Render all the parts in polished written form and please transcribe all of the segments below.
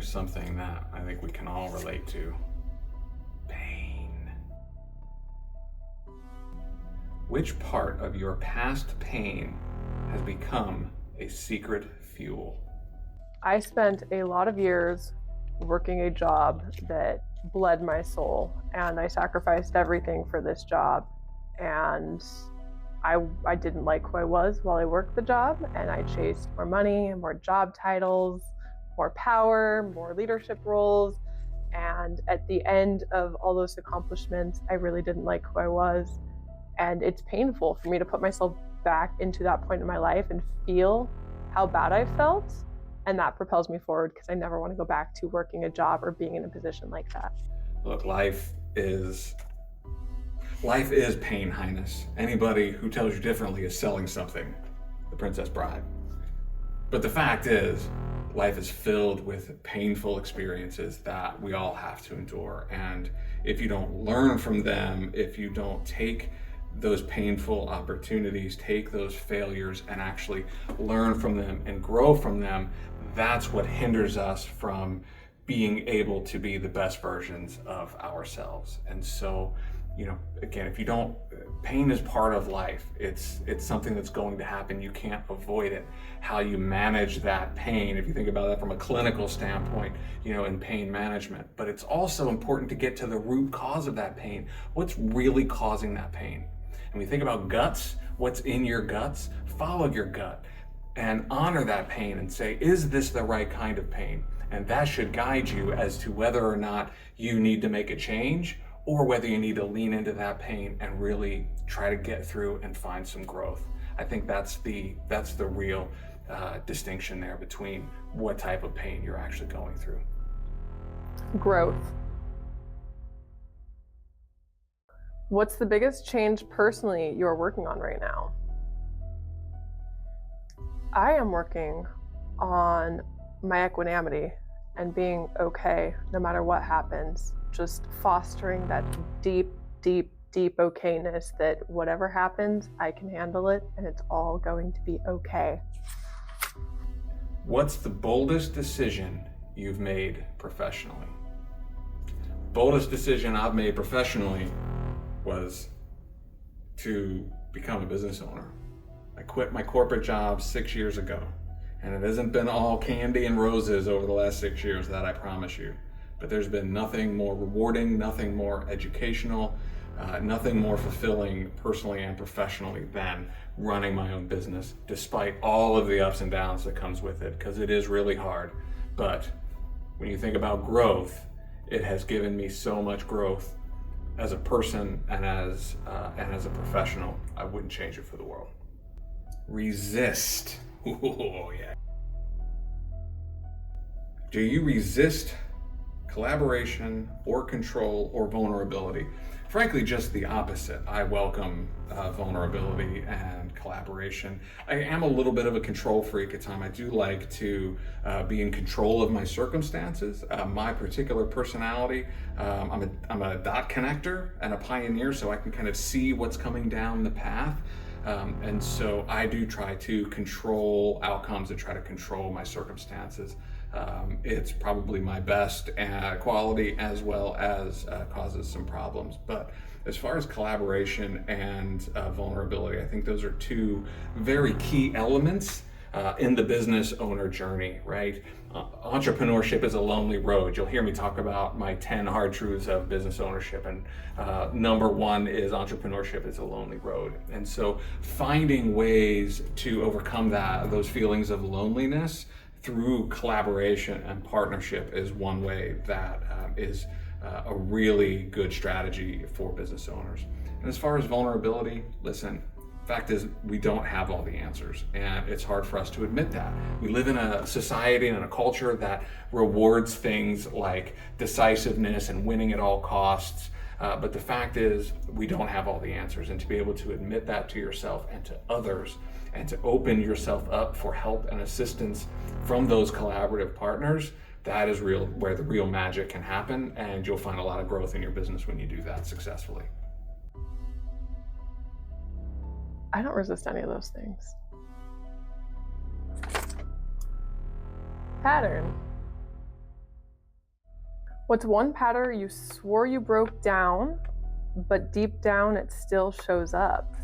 Here's something that I think we can all relate to. Pain. Which part of your past pain has become a secret fuel? I spent a lot of years working a job that bled my soul, and I sacrificed everything for this job. And I didn't like who I was while I worked the job, and I chased more money, more job titles, more power, more leadership roles. And at the end of all those accomplishments, I really didn't like who I was. And it's painful for me to put myself back into that point in my life and feel how bad I felt. And that propels me forward because I never want to go back to working a job or being in a position like that. Look, life is pain, Highness. Anybody who tells you differently is selling something, the Princess Bride. But the fact is, life is filled with painful experiences that we all have to endure. And if you don't learn from them, if you don't take those painful opportunities, take those failures and actually learn from them and grow from them, that's what hinders us from being able to be the best versions of ourselves. And so, again, if you don't, pain is part of life. It's something that's going to happen. You can't avoid it. How you manage that pain, if you think about that from a clinical standpoint, in pain management. But it's also important to get to the root cause of that pain. What's really causing that pain? And we think about guts, what's in your guts, follow your gut and honor that pain and say, is this the right kind of pain? And that should guide you as to whether or not you need to make a change or whether you need to lean into that pain and really try to get through and find some growth. I think that's the real distinction there between what type of pain you're actually going through. Growth. What's the biggest change personally you're working on right now? I am working on my equanimity and being okay no matter what happens. Just fostering that deep, deep, deep okayness that whatever happens, I can handle it and it's all going to be okay. What's the boldest decision you've made professionally? Boldest decision I've made professionally was to become a business owner. I quit my corporate job 6 years ago, and it hasn't been all candy and roses over the last 6 years, that I promise you. But there's been nothing more rewarding, nothing more educational, nothing more fulfilling personally and professionally than running my own business, despite all of the ups and downs that comes with it, because it is really hard. But when you think about growth, it has given me so much growth as a person and as a professional. I wouldn't change it for the world. Resist. Oh, yeah. Do you resist collaboration or control or vulnerability? Frankly, just the opposite. I welcome vulnerability and collaboration. I am a little bit of a control freak at times. I do like to be in control of my circumstances. My particular personality, I'm a dot connector and a pioneer, so I can kind of see what's coming down the path. And so I do try to control outcomes and try to control my circumstances. It's probably my best quality as well as causes some problems. But as far as collaboration and vulnerability, I think those are two very key elements in the business owner journey, right? Entrepreneurship is a lonely road. You'll hear me talk about my 10 hard truths of business ownership, and number one is entrepreneurship is a lonely road. And so finding ways to overcome those feelings of loneliness through collaboration and partnership is one way that is a really good strategy for business owners. And as far as vulnerability, listen, fact is, we don't have all the answers, and it's hard for us to admit that. We live in a society and in a culture that rewards things like decisiveness and winning at all costs, but the fact is, we don't have all the answers, and to be able to admit that to yourself and to others, and to open yourself up for help and assistance from those collaborative partners, that is where the real magic can happen, and you'll find a lot of growth in your business when you do that successfully. I don't resist any of those things. Pattern. What's one pattern you swore you broke down, but deep down it still shows up?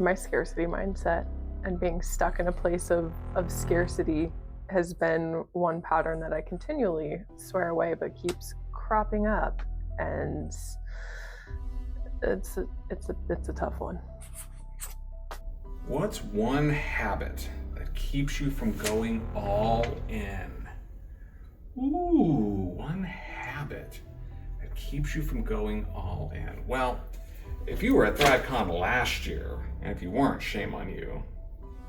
My scarcity mindset and being stuck in a place of scarcity has been one pattern that I continually swear away, but keeps cropping up, and it's a tough one. What's one habit that keeps you from going all in? Ooh, one habit that keeps you from going all in. Well, if you were at ThriveCon last year, and if you weren't, shame on you.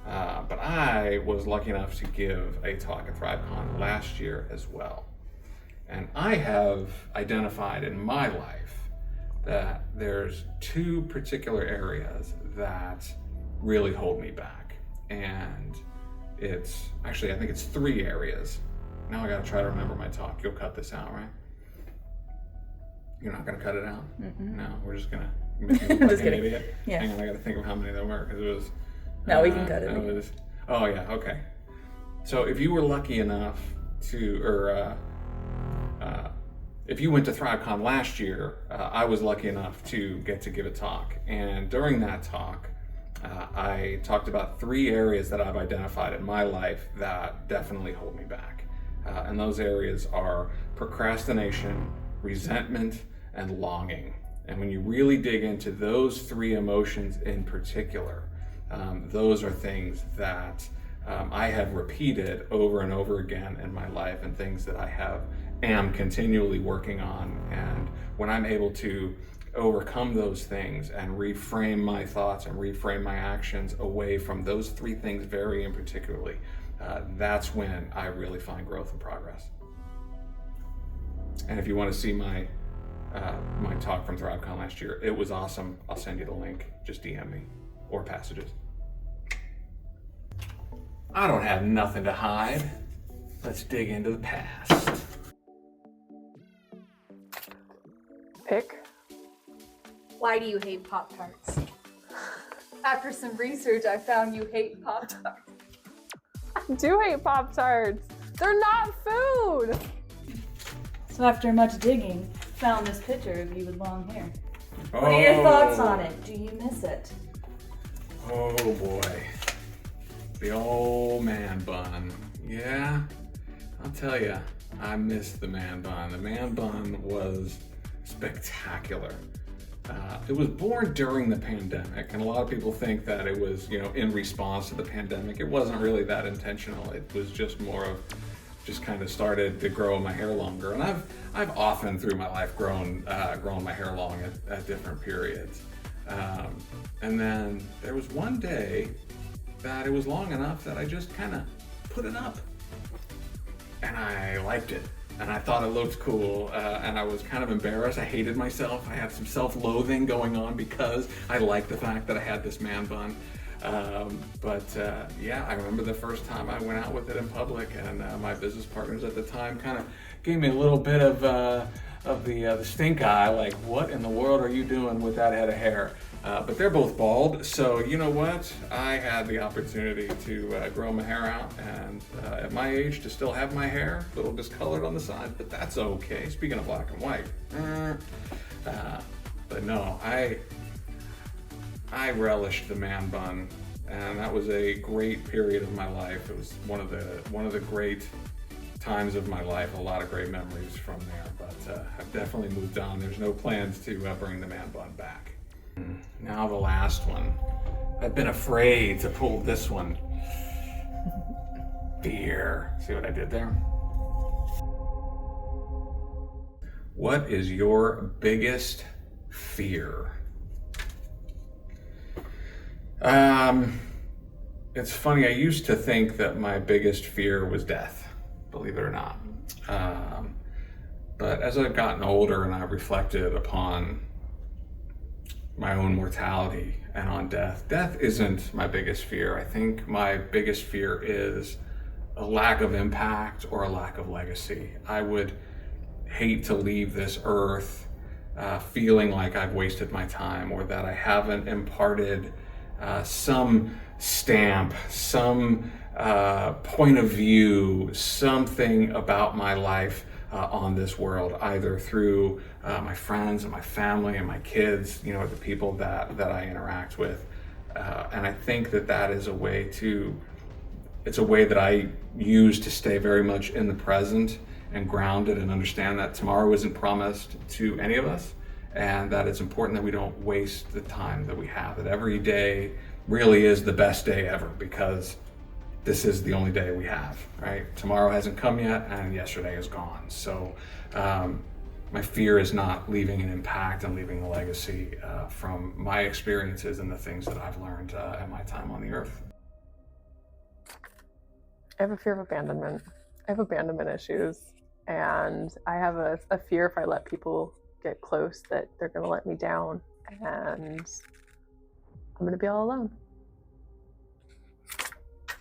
But I was lucky enough to give a talk at ThriveCon last year as well. And I have identified in my life that there's two particular areas that really hold me back. And it's actually, I think it's 3 areas. Now I gotta try to remember my talk. You'll cut this out, right? You're not gonna cut it out? Mm-mm. No, we're just gonna make me look like Just an kidding. idiot. Yeah. Hang on, I gotta think of how many there were, because it was... No, we can cut it. Oh yeah, okay. So if you were lucky enough to, if you went to ThriveCon last year, I was lucky enough to get to give a talk. And during that talk, I talked about 3 areas that I've identified in my life that definitely hold me back. And those areas are procrastination, resentment, and longing. And when you really dig into those 3 emotions in particular, those are things that I have repeated over and over again in my life, and things that I am continually working on. And when I'm able to overcome those things and reframe my thoughts and reframe my actions away from those 3 things very in particularly, that's when I really find growth and progress. And if you want to see my talk from ThriveCon last year, it was awesome. I'll send you the link. Just DM me, or passages. I don't have nothing to hide. Let's dig into the past. Pick. Why do you hate Pop-Tarts? After some research, I found you hate Pop-Tarts. I do hate Pop-Tarts. They're not food. So after much digging, found this picture of you with long hair. What are your thoughts on it? Do you miss it? Oh boy. The old man bun. Yeah, I'll tell you, I missed the man bun. The man bun was spectacular. It was born during the pandemic, and a lot of people think that it was, in response to the pandemic. It wasn't really that intentional. It was just more of, just kind of started to grow my hair longer. And I've often through my life grown my hair long at different periods. And then there was one day that it was long enough that I just kind of put it up, and I liked it, and I thought it looked cool, and I was kind of embarrassed. I hated myself. I had some self-loathing going on because I liked the fact that I had this man bun. Yeah, I remember the first time I went out with it in public, and my business partners at the time kind of gave me a little bit of the stink eye, like, what in the world are you doing with that head of hair? But they're both bald, so you know what? I had the opportunity to grow my hair out, and at my age, to still have my hair a little discolored on the side, but that's okay. Speaking of black and white. But no, I relished the man bun, and that was a great period of my life. It was one of the great times of my life. A lot of great memories from there, but I've definitely moved on. There's no plans to bring the man bun back. Now the last one. I've been afraid to pull this one. Fear. See what I did there? What is your biggest fear? It's funny, I used to think that my biggest fear was death, believe it or not. But as I've gotten older and I've reflected upon my own mortality and on death, death isn't my biggest fear. I think my biggest fear is a lack of impact or a lack of legacy. I would hate to leave this earth feeling like I've wasted my time, or that I haven't imparted some stamp, some point of view, something about my life on this world, either through my friends and my family and my kids, the people that I interact with. And I think that is it's a way that I use to stay very much in the present and grounded and understand that tomorrow isn't promised to any of us, and that it's important that we don't waste the time that we have, that every day really is the best day ever, because this is the only day we have, right? Tomorrow hasn't come yet, and yesterday is gone. So my fear is not leaving an impact and leaving a legacy from my experiences and the things that I've learned at my time on the earth. I have a fear of abandonment. I have abandonment issues, and I have a fear if I let people get close that they're going to let me down, and I'm going to be all alone.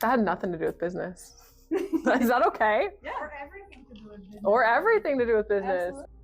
That had nothing to do with business. Is that okay? Yeah. Or everything to do with business. Or everything to do with business. Absolutely.